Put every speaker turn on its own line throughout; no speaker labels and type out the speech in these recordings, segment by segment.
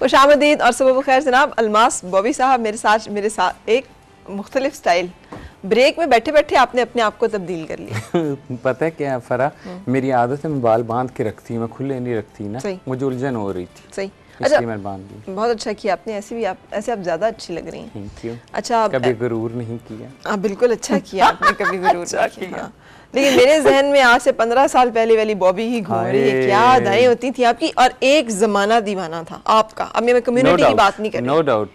खुशामदीद और सुबह बखैर जनाब। अलमास बॉबी साहब मेरे साथ एक मुख्तलिफ स्टाइल। ब्रेक में बैठे बैठे आपने अपने आप को तब्दील कर लिया।
पता है क्या फरा, मेरी आदत है मैं बाल बांध के रखती हूँ, मैं खुले नहीं रखती ना, मुझे उलझन हो रही थी।
सही,
अच्छा मैं बांध दी।
बहुत अच्छा किया आपने, ऐसे भी ऐसे आप ज्यादा अच्छी लग रही हैं।
Thank you.
अच्छा,
कभी गुरूर नहीं किया।
हाँ बिल्कुल अच्छा किया आपने, कभी गुरूर नहीं किया। लेकिन मेरे जहन में आज से 15 साल पहले वाली बॉबी ही घूम रही है। क्या अदाएं होती थी आपकी, और एक जमाना दीवाना था आपका। अब मैं कम्युनिटी की बात नहीं कर रही,
नो डाउट,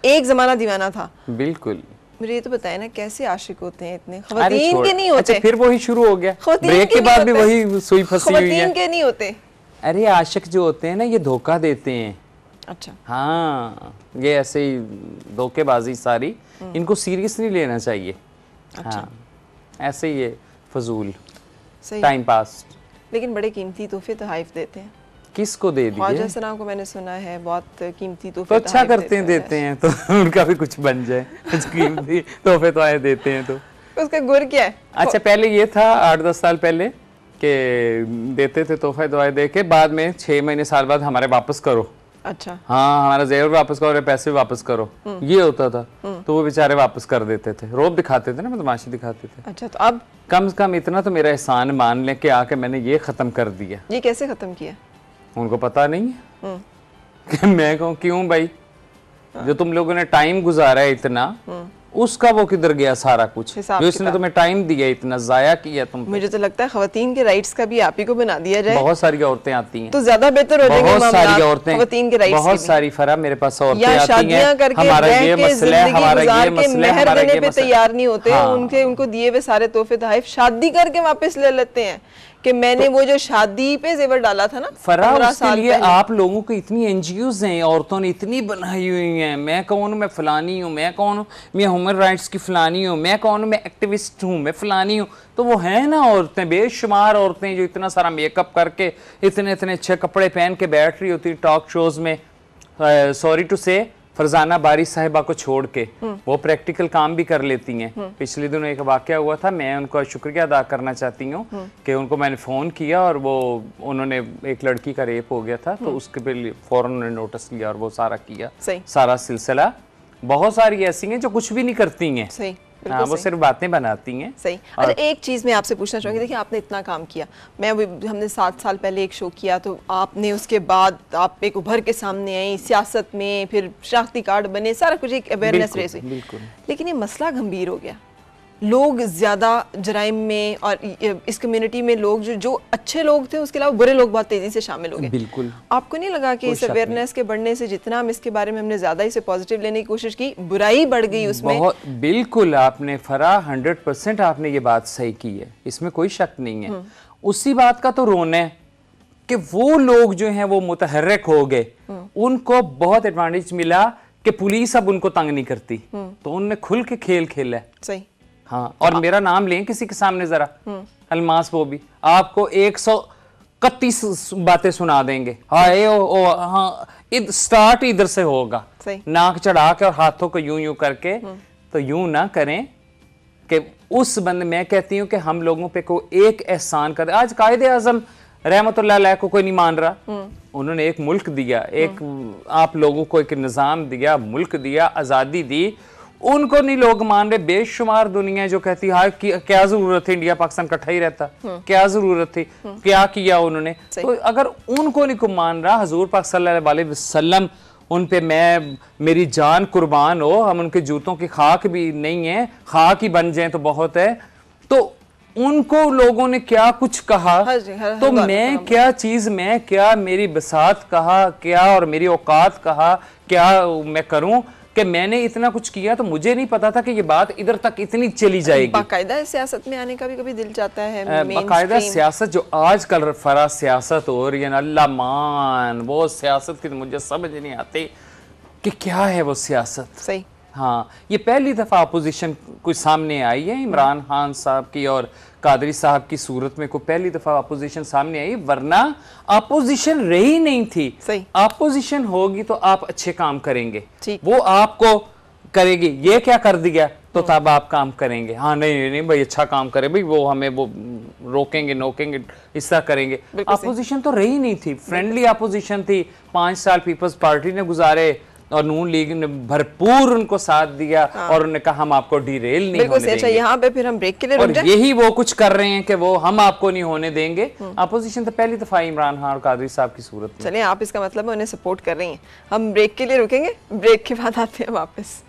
एक जमाना दीवाना था।
बिल्कुल।
मुझे ये तो बताया ना, कैसे आशिक होते हैं इतने? ख़वातीन के नहीं होते।
अच्छा फिर वही शुरू हो गया, ब्रेक के बाद भी वही सुई फंसी हुई है।
ख़वातीन के नहीं होते।
अरे आशिक जो होते हैं ना, ये धोखा देते हैं।
अच्छा
हाँ, ये ऐसे ही धोखेबाजी सारी, इनको सीरियस नहीं लेना चाहिए।
अच्छा।
हाँ, ऐसे ही ये फजूल
सही
टाइम पास।
लेकिन बड़े कीमती तोहफे तोहाइफ देते हैं।
किसको दे दिए?
ख्वाजा सना को मैंने सुना है बहुत कीमती तोहफे।
तो अच्छा करते हैं, देते हैं तो उनका भी कुछ बन जाए। कुछ कीमती तोहफे तो आए देते हैं तो
उसका गुर क्या है?
अच्छा पहले ये था 8-10 साल पहले के देते थे तोहफे दुआएं दे के, बाद में 6 महीने साल बाद हमारे वापस करो।
अच्छा
हाँ, हमारा जेवर वापस करो, पैसे वापस करो, ये होता था। तो वो बेचारे वापस कर देते थे, रोब दिखाते थे ना, बदमाशी दिखाते थे।
अच्छा, तो अब
कम से कम इतना तो मेरा एहसान मान ले के आके मैंने ये खत्म कर दिया।
ये कैसे खत्म किया?
उनको पता नहीं है कि मैं कहूँ क्यों भाई, जो तुम लोगों ने टाइम गुजारा है इतना, उसका वो किधर गया सारा कुछ, जो इसने तुम्हें टाइम दिया, इतना जाया किया तुम। मुझे
तो लगता है ख़वातीन के राइट्स का भी आप ही को बना दिया जाए।
बहुत सारी औरतें आती हैं
तो ज्यादा बेहतर हो जाएगा।
बहुत सारी औरतें,
ख़वातीन के राइट्स
बहुत सारी फरा मेरे पास औरतें आती हैं,
हमारा
ये मसला है, हमारा ये मसला है,
मेहर देने पे तैयार नहीं होते। उनको दिए हुए सारे तोहफे तोहफे शादी करके वापस ले लेते हैं कि मैंने वो जो शादी पे जेवर डाला था ना
फरा, उसके लिए आप लोगों को इतनी एनजीओज हैं, औरतों ने इतनी बनाई हुई हैं। मैं कौन हूँ? मैं फलानी हूँ। मैं कौन हूँ? मैं ह्यूमन राइट्स की फलानी हूँ। मैं कौन हूँ? मैं एक्टिविस्ट हूँ। मैं फलानी हूँ। तो वो है ना औरतें, बेशुमार औरतें जो इतना सारा मेकअप करके इतने इतने अच्छे कपड़े पहन के बैठ रही होती टॉक शोज में। सॉरी टू से फरजाना बारी साहिबा को छोड़ के वो प्रैक्टिकल काम भी कर लेती हैं। पिछले दिनों एक वाकया हुआ था, मैं उनका शुक्रिया अदा करना चाहती हूँ कि उनको मैंने फ़ोन किया और वो उन्होंने, एक लड़की का रेप हो गया था तो उसके पे फ़ौरन उन्होंने नोटिस लिया और वो सारा किया, सारा सिलसिला। बहुत सारी ऐसी हैं जो कुछ भी नहीं करती हैं। हाँ, वो सिर्फ बातें बनाती हैं।
सही। अच्छा, एक चीज़ मैं आपसे पूछना चाहूँगी, देखिए आपने इतना काम किया, हमने 7 साल पहले एक शो किया, तो आपने उसके बाद आप एक उभर के सामने आई सियासत में, फिर शनाख्ती कार्ड बने, सारा कुछ एक अवेयरनेस रेस हुई। लेकिन ये मसला गंभीर हो गया, लोग ज्यादा जराइम में, और इस कम्युनिटी में लोग जो अच्छे लोग थे उसके अलावा बुरे लोग बहुत तेजी से शामिल हो गए।
बिल्कुल।
आपको नहीं लगा कि इस अवेयरनेस के बढ़ने से जितना हम इसके बारे में हमने ज्यादा इसे पॉजिटिव लेने की कोशिश की, बुराई बढ़ गई उसमें?
बहुत, बिल्कुल आपने फरा 100% आपने ये बात सही की है, इसमें कोई शक नहीं है। उसी बात का तो रोना है कि वो लोग जो हैं वो मुतहर्रिक हो गए, उनको बहुत एडवांटेज मिला कि पुलिस अब उनको तंग नहीं करती, तो उनने खुल के खेल खेला है।
सही।
हाँ, और मेरा नाम लें किसी के सामने जरा, अलमास बॉबी, आपको 131 बातें सुना देंगे। हाय हाँ, स्टार्ट इधर से होगा, नाक चढ़ा के और हाथों को यूं यूं करके। तो यूं ना करें कि उस बंद, मैं कहती हूँ कि हम लोगों पे कोई एक एहसान कर। आज कायदे आजम रहमतुल्लाह अलैह को कोई नहीं मान रहा, उन्होंने एक मुल्क दिया, एक आप लोगों को एक निज़ाम दिया, मुल्क दिया, आज़ादी दी, उनको नहीं लोग मान रहे। बेशुमार दुनिया जो कहती है क्या जरूरत थी इंडिया पाकिस्तान इकट्ठा ही रहता, क्या जरूरत थी, क्या किया उन्होंने। तो अगर उनको नहीं को मान रहा, हुजूर पाक सल्लल्लाहु अलैहि वसल्लम, उन पे मेरी जान कुर्बान हो, हम उनके जूतों की खाक भी नहीं है, खाक ही बन जाए तो बहुत है। तो उनको लोगों ने क्या कुछ कहा, तो मैं क्या चीज, मैं क्या मेरी बसात कहा क्या, और मेरी औकात कहा क्या मैं करूं कि मैंने इतना कुछ किया। तो मुझे नहीं पता था कि ये बात इधर तक इतनी चली जाएगी।
बाकायदा सियासत में आने का भी कभी दिल चाहता है।
बाकायदा सियासत जो आजकल फरा सियासत हो रही है ना, अल्लाह मान, वो सियासत की तो मुझे समझ नहीं आती कि क्या है वो सियासत।
सही।
हाँ, ये पहली दफ़ा अपोजिशन कोई सामने आई है, इमरान खान साहब की और कादरी साहब की सूरत में कोई पहली दफ़ा अपोजिशन सामने आई, वरना अपोजिशन रही नहीं थी।
सही।
अपोजिशन होगी तो आप अच्छे काम करेंगे, वो आपको करेगी। ये क्या कर दिया, तो तब आप काम करेंगे। हाँ नहीं नहीं भाई अच्छा काम करे भाई, वो हमें वो रोकेंगे नोकेंगे इस तरह करेंगे। अपोजिशन तो रही नहीं थी, फ्रेंडली अपोजिशन थी। 5 साल पीपल्स पार्टी ने गुजारे और नून लीग ने भरपूर उनको साथ दिया और उन्होंने कहा हम आपको डिरेल नहीं होने देंगे।
अच्छा यहाँ पे फिर हम ब्रेक के लिए
और यही वो कुछ कर रहे हैं कि वो हम आपको नहीं होने देंगे। अपोजिशन तो पहली दफा इमरान खान और कादरी साहब की सूरत में।
चलिए आप इसका मतलब उन्हें सपोर्ट कर रही हैं। हम ब्रेक के लिए रुकेंगे, ब्रेक के बाद आते हैं वापस।